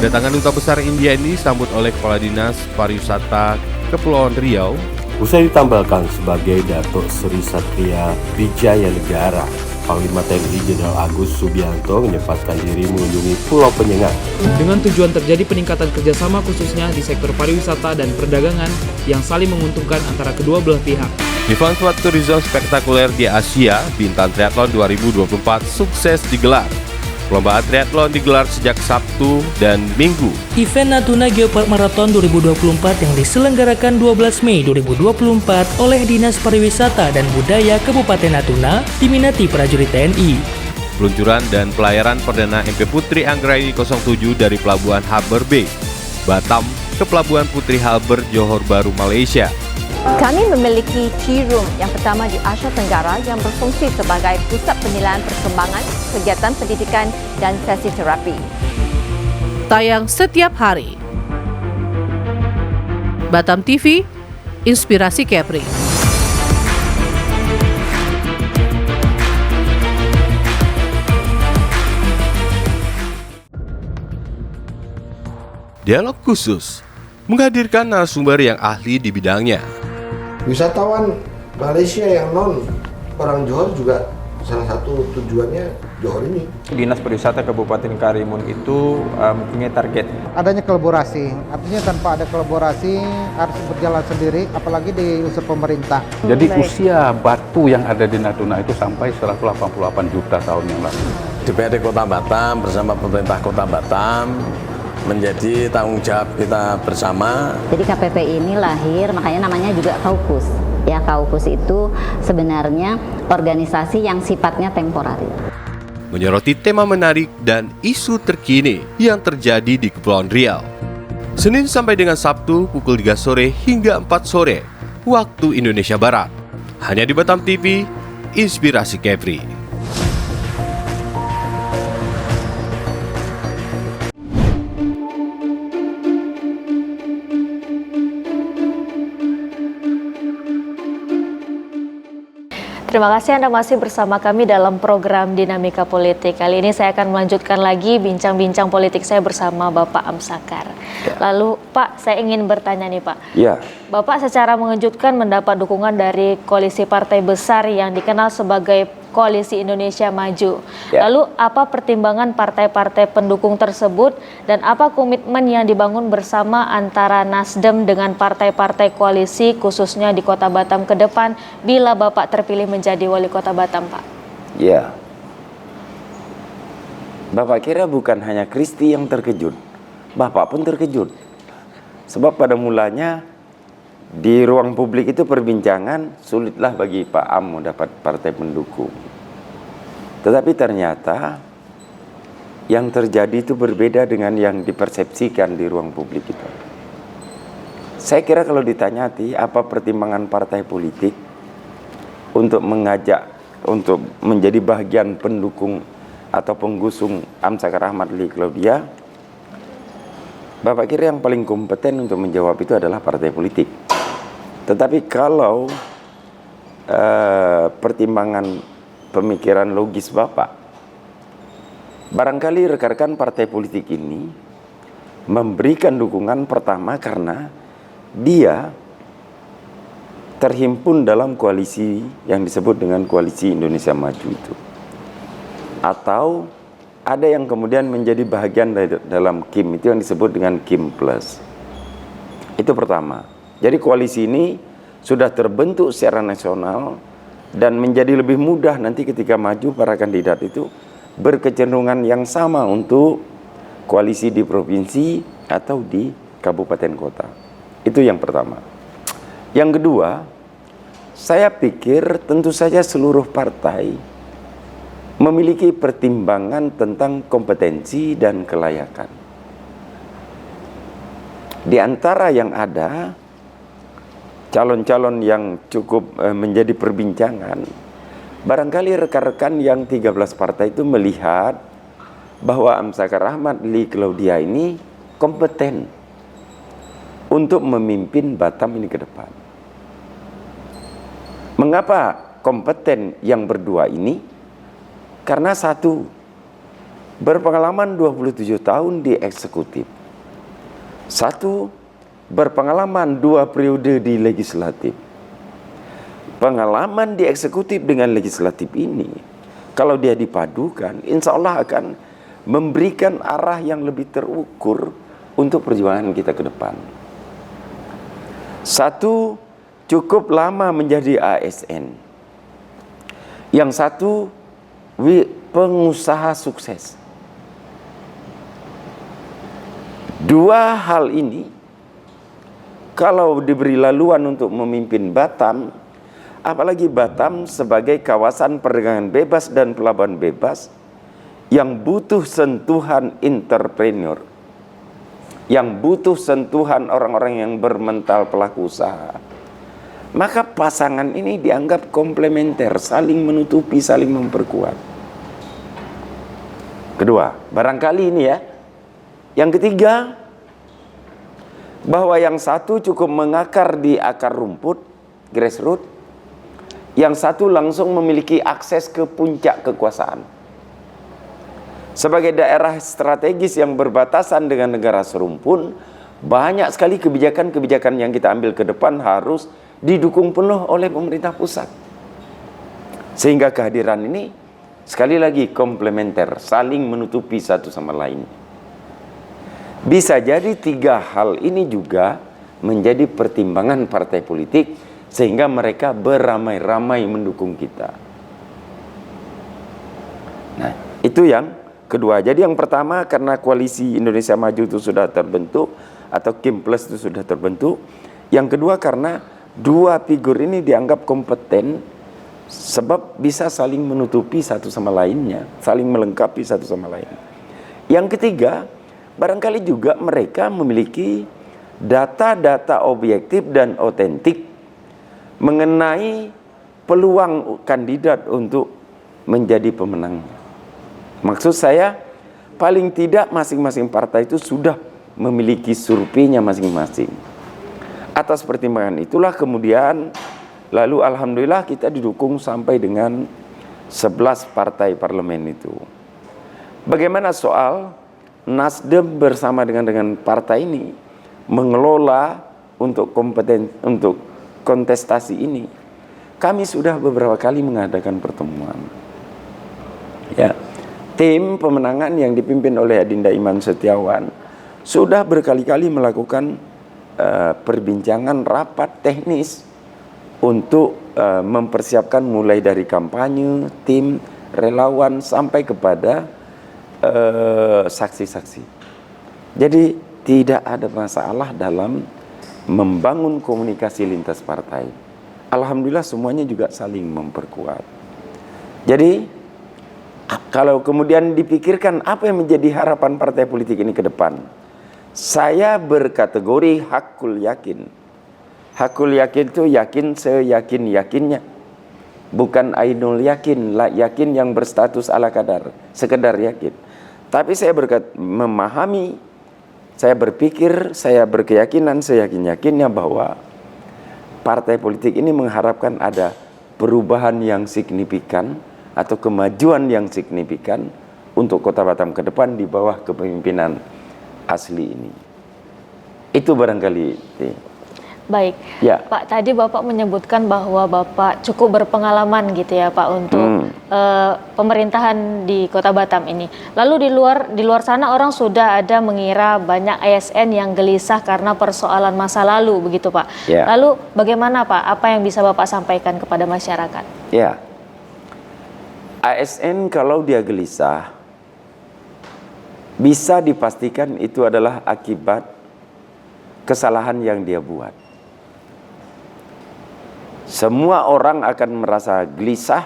[SPEAKER 4] Kedatangan Duta Besar India ini disambut oleh Kepala Dinas Pariwisata Kepulauan Riau.
[SPEAKER 5] Usai ditambahkan sebagai Datuk Seri Satria Wijaya Negara, Panglima TNI Jenderal Agus Subianto menyempatkan diri mengunjungi Pulau Penyengat.
[SPEAKER 6] Dengan tujuan terjadi peningkatan kerjasama khususnya di sektor pariwisata dan perdagangan yang saling menguntungkan antara kedua belah pihak.
[SPEAKER 4] Event tourism spektakuler di Asia, Bintan Triathlon 2024 sukses digelar. Perlombaan triathlon digelar sejak Sabtu dan Minggu.
[SPEAKER 7] Event Natuna Geopark Marathon 2024 yang diselenggarakan 12 Mei 2024 oleh Dinas Pariwisata dan Budaya Kabupaten Natuna diminati prajurit TNI.
[SPEAKER 4] Peluncuran dan pelayaran perdana MP Putri Anggraini 07 dari Pelabuhan Harbour Bay, Batam ke Pelabuhan Putri Harbour, Johor Bahru, Malaysia.
[SPEAKER 8] Kami memiliki tea room yang pertama di Asia Tenggara yang berfungsi sebagai pusat penilaian perkembangan, kegiatan pendidikan dan sesi terapi.
[SPEAKER 3] Tayang setiap hari. Batam TV, Inspirasi Kepri.
[SPEAKER 4] Dialog khusus menghadirkan narasumber yang ahli di bidangnya.
[SPEAKER 9] Wisatawan Malaysia yang non orang Johor juga salah satu tujuannya Johor ini.
[SPEAKER 10] Dinas Pariwisata Kabupaten Karimun itu mempunyai target.
[SPEAKER 11] Adanya kolaborasi, artinya tanpa ada kolaborasi harus berjalan sendiri, apalagi di unsur pemerintah.
[SPEAKER 12] Jadi usia batu yang ada di Natuna itu sampai 188 juta tahun yang lalu.
[SPEAKER 13] DPRD Kota Batam bersama pemerintah Kota Batam menjadi tanggung jawab kita bersama.
[SPEAKER 14] Jadi KPP ini lahir, makanya namanya juga Kaukus. Ya, Kaukus itu sebenarnya organisasi yang sifatnya temporer.
[SPEAKER 4] Menyoroti tema menarik dan isu terkini yang terjadi di Kepulauan Riau. Senin sampai dengan Sabtu pukul 3 sore hingga 4 sore waktu Indonesia Barat. Hanya di Batam TV, Inspirasi Kepri.
[SPEAKER 1] Terima kasih Anda masih bersama kami dalam program Dinamika Politik. Kali ini saya akan melanjutkan lagi bincang-bincang politik saya bersama Bapak Amsakar. Lalu Pak, saya ingin bertanya nih Pak.
[SPEAKER 2] Ya.
[SPEAKER 1] Bapak secara mengejutkan mendapat dukungan dari koalisi partai besar yang dikenal sebagai Koalisi Indonesia Maju.
[SPEAKER 2] Ya.
[SPEAKER 1] Lalu apa pertimbangan partai-partai pendukung tersebut dan apa komitmen yang dibangun bersama antara Nasdem dengan partai-partai koalisi khususnya di Kota Batam ke depan bila Bapak terpilih menjadi wali Kota Batam, Pak?
[SPEAKER 2] Ya. Bapak kira bukan hanya Kristi yang terkejut, Bapak pun terkejut. Sebab pada mulanya di ruang publik itu perbincangan sulitlah bagi Pak Am mendapat partai pendukung. Tetapi ternyata yang terjadi itu berbeda dengan yang dipersepsikan di ruang publik itu. Saya kira kalau ditanyati apa pertimbangan partai politik untuk mengajak untuk menjadi bagian pendukung atau penggusung Amsakar Ahmad Lee Claudia, Bapak kira yang paling kompeten untuk menjawab itu adalah partai politik. Tetapi kalau pertimbangan pemikiran logis Bapak, barangkali rekan-rekan partai politik ini memberikan dukungan pertama karena dia terhimpun dalam koalisi yang disebut dengan Koalisi Indonesia Maju itu. Atau ada yang kemudian menjadi bahagian dalam KIM itu yang disebut dengan KIM Plus. Itu pertama. Jadi koalisi ini sudah terbentuk secara nasional dan menjadi lebih mudah nanti ketika maju para kandidat itu berkecenderungan yang sama untuk koalisi di provinsi atau di kabupaten kota. Itu yang pertama. Yang kedua, saya pikir tentu saja seluruh partai memiliki pertimbangan tentang kompetensi dan kelayakan. Di antara yang ada calon-calon yang cukup menjadi perbincangan, barangkali rekan-rekan yang 13 partai itu melihat bahwa Amsakar Ahmad Lee Claudia ini kompeten untuk memimpin Batam ini ke depan. Mengapa kompeten yang berdua ini? Karena satu, berpengalaman 27 tahun di eksekutif. Satu, berpengalaman 2 periode di legislatif. Pengalaman di eksekutif dengan legislatif ini, kalau dia dipadukan, insya Allah akan memberikan arah yang lebih terukur untuk perjuangan kita ke depan. Satu, cukup lama menjadi ASN. Yang satu pengusaha sukses. Dua hal ini kalau diberi laluan untuk memimpin Batam, apalagi Batam sebagai kawasan perdagangan bebas dan pelabuhan bebas yang butuh sentuhan entrepreneur, yang butuh sentuhan orang-orang yang bermental pelaku usaha, maka pasangan ini dianggap komplementer, saling menutupi, saling memperkuat. Kedua, barangkali ini ya. Yang ketiga, bahwa yang satu cukup mengakar di akar rumput, grassroots, yang satu langsung memiliki akses ke puncak kekuasaan. Sebagai daerah strategis yang berbatasan dengan negara serumpun, banyak sekali kebijakan-kebijakan yang kita ambil ke depan harus didukung penuh oleh pemerintah pusat. Sehingga kehadiran ini sekali lagi komplementer, saling menutupi satu sama lain. Bisa jadi tiga hal ini juga menjadi pertimbangan partai politik sehingga mereka beramai-ramai mendukung kita. Nah, itu yang kedua. Jadi yang pertama, karena koalisi Indonesia Maju itu sudah terbentuk atau Kim Plus itu sudah terbentuk. Yang kedua, karena dua figur ini dianggap kompeten sebab bisa saling menutupi satu sama lainnya, saling melengkapi satu sama lain. Yang ketiga, barangkali juga mereka memiliki data-data objektif dan otentik mengenai peluang kandidat untuk menjadi pemenang. Maksud saya, paling tidak masing-masing partai itu sudah memiliki surveinya masing-masing. Atas pertimbangan itulah kemudian lalu alhamdulillah kita didukung sampai dengan 11 partai parlemen itu. Bagaimana soal Nasdem bersama dengan partai ini mengelola untuk kontestasi ini? Kami sudah beberapa kali mengadakan pertemuan. Ya, tim pemenangan yang dipimpin oleh Adinda Iman Setiawan sudah berkali-kali melakukan perbincangan rapat teknis untuk mempersiapkan mulai dari kampanye, tim, relawan sampai kepada saksi-saksi. Jadi tidak ada masalah dalam membangun komunikasi lintas partai. Alhamdulillah semuanya juga saling memperkuat. Jadi kalau kemudian dipikirkan apa yang menjadi harapan partai politik ini ke depan, saya berkategori hakul yakin. Hakul yakin itu yakin seyakin-yakinnya. Bukan ainul yakin, yakin yang berstatus ala kadar, sekedar yakin. Tapi saya memahami, saya berpikir, saya berkeyakinan, seyakin-yakinnya bahwa partai politik ini mengharapkan ada perubahan yang signifikan atau kemajuan yang signifikan untuk Kota Batam ke depan di bawah kepemimpinan Asli ini. Itu barangkali.
[SPEAKER 1] Baik,
[SPEAKER 2] ya.
[SPEAKER 1] Pak, tadi Bapak menyebutkan bahwa Bapak cukup berpengalaman gitu ya Pak untuk pemerintahan di Kota Batam ini. Lalu di luar sana orang sudah ada mengira banyak ASN yang gelisah karena persoalan masa lalu begitu Pak.
[SPEAKER 2] Ya.
[SPEAKER 1] Lalu bagaimana Pak? Apa yang bisa Bapak sampaikan kepada masyarakat?
[SPEAKER 2] Ya, ASN kalau dia gelisah bisa dipastikan itu adalah akibat kesalahan yang dia buat. Semua orang akan merasa gelisah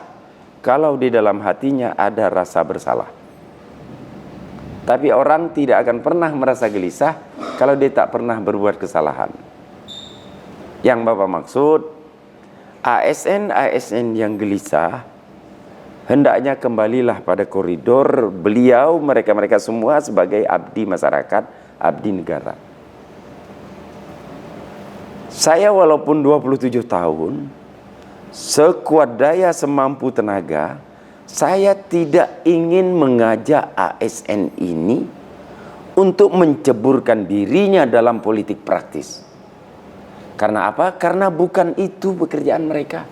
[SPEAKER 2] kalau di dalam hatinya ada rasa bersalah. Tapi orang tidak akan pernah merasa gelisah kalau dia tak pernah berbuat kesalahan. Yang Bapak maksud, ASN yang gelisah hendaknya kembalilah pada koridor beliau, mereka semua sebagai abdi masyarakat, abdi negara. Saya walaupun 27 tahun, sekuat daya semampu tenaga, saya tidak ingin mengajak ASN ini untuk menceburkan dirinya dalam politik praktis. Karena apa? Karena bukan itu pekerjaan mereka.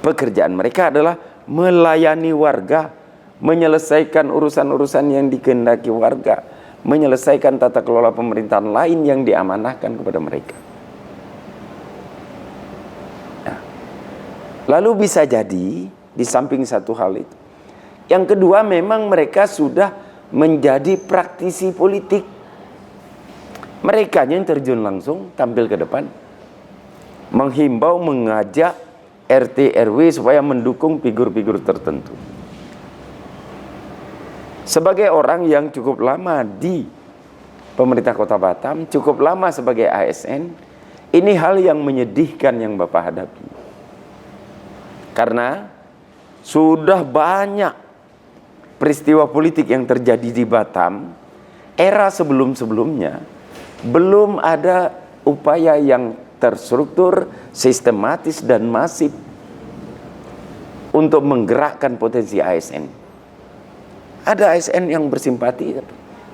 [SPEAKER 2] Pekerjaan mereka adalah melayani warga, menyelesaikan urusan-urusan yang dikehendaki warga, menyelesaikan tata kelola pemerintahan lain yang diamanahkan kepada mereka. Lalu bisa jadi di samping satu hal itu, yang kedua memang mereka sudah menjadi praktisi politik. Mereka yang terjun langsung tampil ke depan, menghimbau, mengajak RT RW supaya mendukung figur-figur tertentu. Sebagai orang yang cukup lama di pemerintah Kota Batam, cukup lama sebagai ASN, ini hal yang menyedihkan yang Bapak hadapi. Karena sudah banyak peristiwa politik yang terjadi di Batam, era sebelum-sebelumnya, belum ada upaya yang terstruktur, sistematis dan masif untuk menggerakkan potensi ASN. Ada ASN yang bersimpati,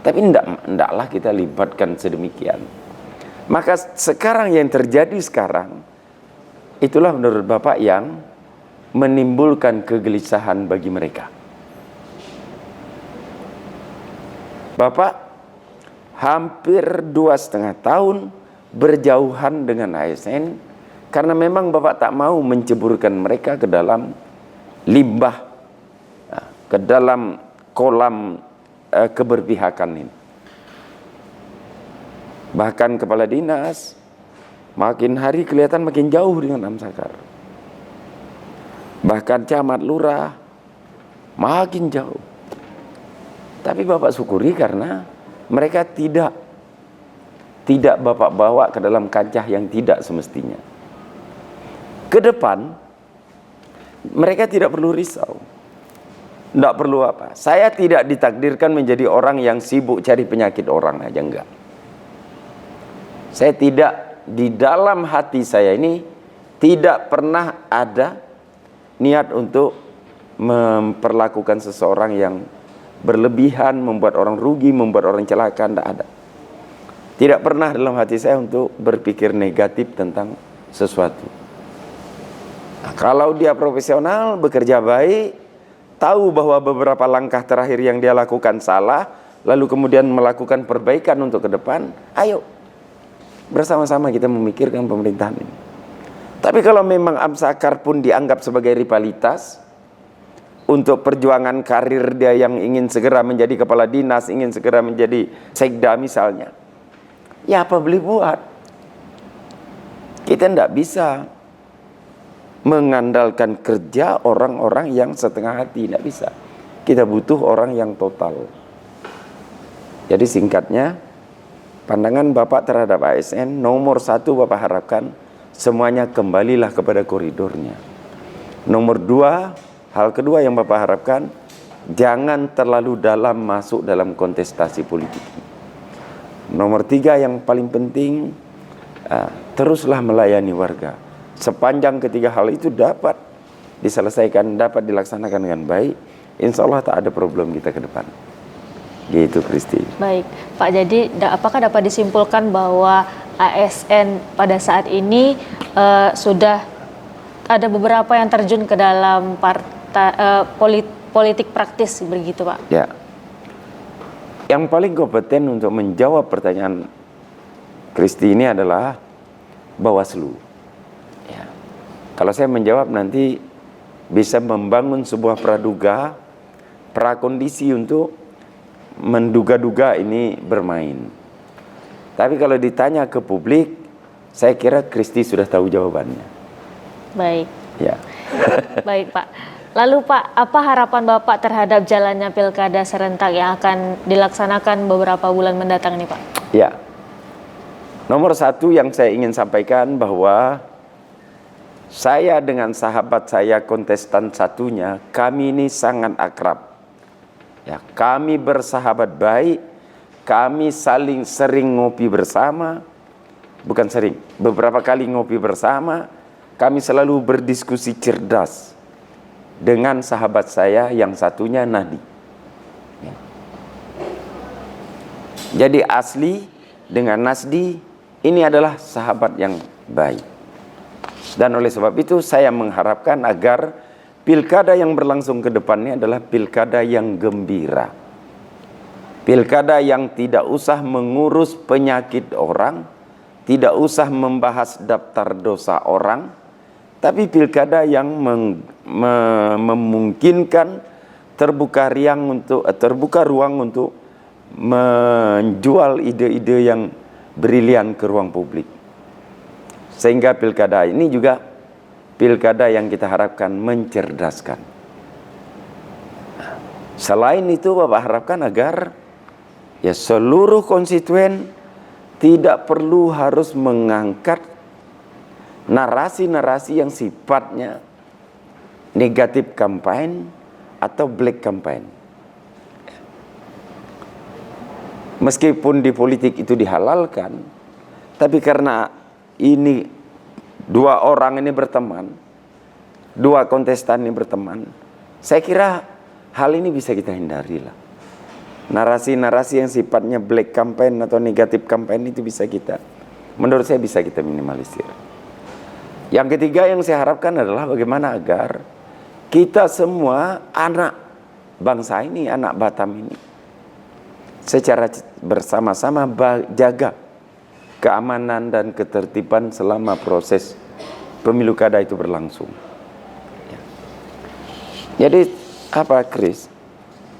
[SPEAKER 2] tapi ndaklah kita libatkan sedemikian. Maka sekarang yang terjadi sekarang, itulah menurut Bapak yang menimbulkan kegelisahan bagi mereka. Bapak hampir 2,5 tahun berjauhan dengan ASN karena memang Bapak tak mau menceburkan mereka ke dalam limbah, ke dalam kolam keberpihakan ini. Bahkan kepala dinas makin hari kelihatan makin jauh dengan Amsakar. Bahkan camat lurah makin jauh. Tapi Bapak syukuri karena mereka tidak Bapak bawa ke dalam kancah yang tidak semestinya. Ke depan mereka tidak perlu risau. Tidak perlu apa. Saya tidak ditakdirkan menjadi orang yang sibuk cari penyakit orang aja, enggak. Saya tidak, di dalam hati saya ini tidak pernah ada niat untuk memperlakukan seseorang yang berlebihan, membuat orang rugi, membuat orang celaka, tidak ada. Tidak pernah dalam hati saya untuk berpikir negatif tentang sesuatu. Nah, kalau dia profesional, bekerja baik, tahu bahwa beberapa langkah terakhir yang dia lakukan salah, lalu kemudian melakukan perbaikan untuk ke depan, ayo bersama-sama kita memikirkan pemerintahan ini. Tapi kalau memang Amsakar pun dianggap sebagai rivalitas untuk perjuangan karir dia yang ingin segera menjadi kepala dinas, ingin segera menjadi sekda misalnya, ya apa boleh buat. Kita tidak bisa mengandalkan kerja orang-orang yang setengah hati, tidak bisa. Kita butuh orang yang total. Jadi singkatnya, pandangan Bapak terhadap ASN, nomor 1 Bapak harapkan semuanya kembalilah kepada koridornya. Nomor 2, hal kedua yang Bapak harapkan, jangan terlalu dalam masuk dalam kontestasi politik. Nomor 3 yang paling penting, teruslah melayani warga. Sepanjang ketiga hal itu dapat diselesaikan, dapat dilaksanakan dengan baik, insya Allah tak ada problem kita ke depan. Gitu, Kristi.
[SPEAKER 1] Baik, Pak. Jadi apakah dapat disimpulkan bahwa ASN pada saat ini sudah ada beberapa yang terjun ke dalam politik praktis begitu, Pak?
[SPEAKER 2] Ya. Yang paling kompeten untuk menjawab pertanyaan Kristi ini adalah Bawaslu. Ya. Kalau saya menjawab nanti bisa membangun sebuah praduga, prakondisi untuk menduga-duga ini bermain. Tapi kalau ditanya ke publik, saya kira Kristi sudah tahu jawabannya.
[SPEAKER 1] Baik.
[SPEAKER 2] Ya.
[SPEAKER 1] Baik, Pak. Lalu Pak, apa harapan Bapak terhadap jalannya pilkada serentak yang akan dilaksanakan beberapa bulan mendatang nih, Pak?
[SPEAKER 2] Ya. Nomor 1 yang saya ingin sampaikan bahwa saya dengan sahabat saya kontestan satunya, kami ini sangat akrab. Ya, kami bersahabat baik, kami saling sering ngopi bersama, bukan sering, beberapa kali ngopi bersama, kami selalu berdiskusi cerdas dengan sahabat saya yang satunya Nadi. Ya. Jadi Asli dengan Nasdi ini adalah sahabat yang baik. Dan oleh sebab itu saya mengharapkan agar pilkada yang berlangsung ke depannya adalah pilkada yang gembira. Pilkada yang tidak usah mengurus penyakit orang, tidak usah membahas daftar dosa orang, tapi pilkada yang memungkinkan terbuka ruang untuk menjual ide-ide yang brilian ke ruang publik. Sehingga pilkada ini juga pilkada yang kita harapkan mencerdaskan. Selain itu, Bapak harapkan agar ya seluruh konstituen tidak perlu harus mengangkat narasi-narasi yang sifatnya negatif campaign atau black campaign. Meskipun di politik itu dihalalkan, tapi karena ini dua orang ini berteman, dua kontestan ini berteman, saya kira hal ini bisa kita hindari lah. Narasi-narasi yang sifatnya black campaign atau negatif campaign itu menurut saya bisa kita minimalisir. Yang ketiga yang saya harapkan adalah bagaimana agar kita semua anak bangsa ini, anak Batam ini, secara bersama-sama jaga keamanan dan ketertiban selama proses pemilu kada itu berlangsung. Jadi apa, Chris?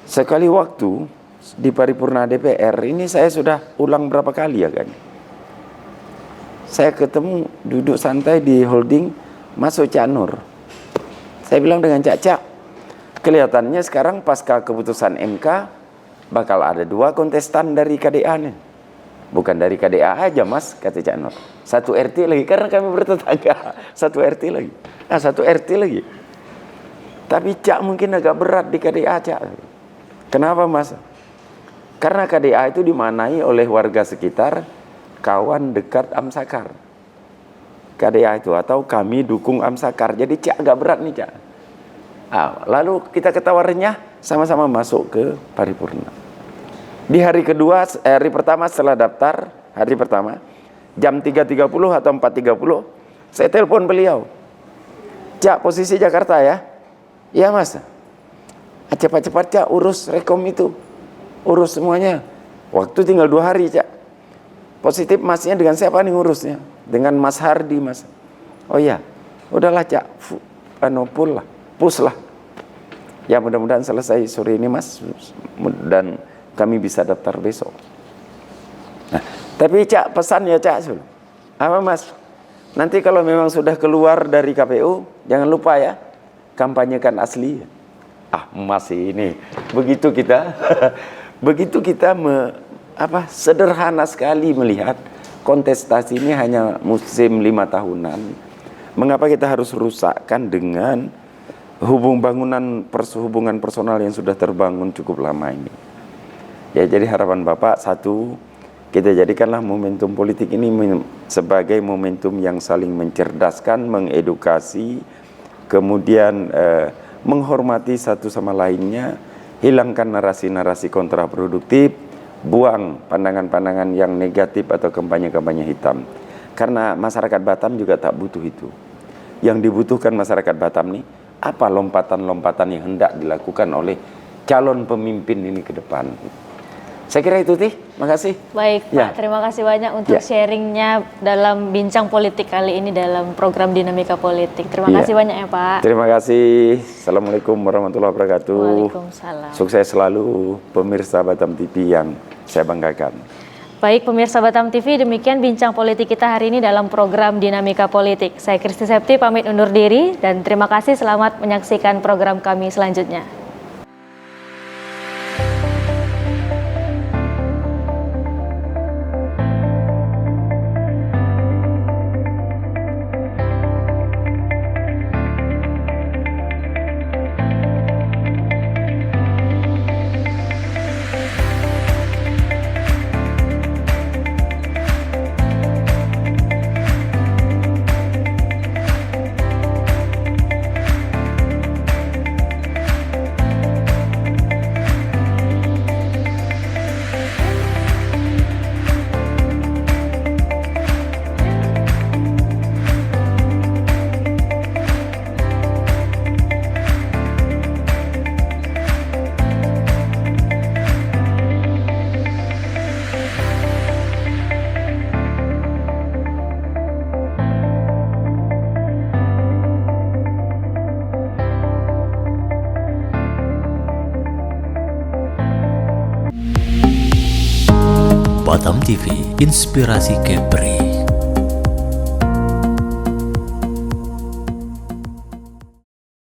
[SPEAKER 2] Sekali waktu di paripurna DPR ini saya sudah ulang berapa kali ya kan? Saya ketemu duduk santai di holding masuk Cak Nur. Saya bilang dengan Cak, kelihatannya sekarang pasca keputusan MK bakal ada dua kontestan dari KDA nih. Bukan dari KDA aja mas, kata Cak Nur. Satu RT lagi, karena kami bertetangga. Satu RT lagi. Satu RT lagi. Tapi Cak mungkin agak berat di KDA, Cak. Kenapa mas? Karena KDA itu dimanai oleh warga sekitar, kawan dekat Amsakar. KDA itu, atau kami dukung Amsakar. Jadi Cak agak berat nih Cak. Lalu kita ketawarnya sama-sama masuk ke paripurna. Di hari kedua, hari pertama setelah daftar, hari pertama, jam 3.30 atau 4.30, saya telepon beliau. Cak, posisi Jakarta ya? Iya mas. Cepat-cepat Cak, urus rekom itu. Urus semuanya. Waktu tinggal 2 hari Cak. Positif masnya dengan siapa nih ngurusnya? Dengan Mas Hardi mas. Oh iya, udahlah Cak, push lah. Ya mudah-mudahan selesai sore ini mas, dan kami bisa daftar besok. Nah, tapi Cak, pesan ya Cak, apa mas? Nanti kalau memang sudah keluar dari KPU, jangan lupa ya, kampanyekan asli. Masih ini, begitu kita sederhana sekali melihat kontestasi ini hanya musim 5 tahunan. Mengapa kita harus rusakkan dengan hubungan personal yang sudah terbangun cukup lama ini? Ya, jadi harapan Bapak, satu, kita jadikanlah momentum politik ini sebagai momentum yang saling mencerdaskan, mengedukasi, kemudian menghormati satu sama lainnya, hilangkan narasi-narasi kontraproduktif, buang pandangan-pandangan yang negatif atau kampanye-kampanye hitam. Karena masyarakat Batam juga tak butuh itu. Yang dibutuhkan masyarakat Batam nih, apa lompatan-lompatan yang hendak dilakukan oleh calon pemimpin ini ke depan. Saya kira itu, Tih. Makasih.
[SPEAKER 1] Baik, Pak. Terima kasih banyak untuk sharingnya dalam bincang politik kali ini dalam program Dinamika Politik. Terima kasih banyak ya, Pak.
[SPEAKER 2] Terima kasih. Assalamualaikum warahmatullahi wabarakatuh.
[SPEAKER 1] Waalaikumsalam.
[SPEAKER 2] Sukses selalu pemirsa Batam TV yang saya banggakan.
[SPEAKER 1] Baik, pemirsa Batam TV, demikian bincang politik kita hari ini dalam program Dinamika Politik. Saya Kristi Septi pamit undur diri dan terima kasih, selamat menyaksikan program kami selanjutnya.
[SPEAKER 15] Batam TV, inspirasi Kepri.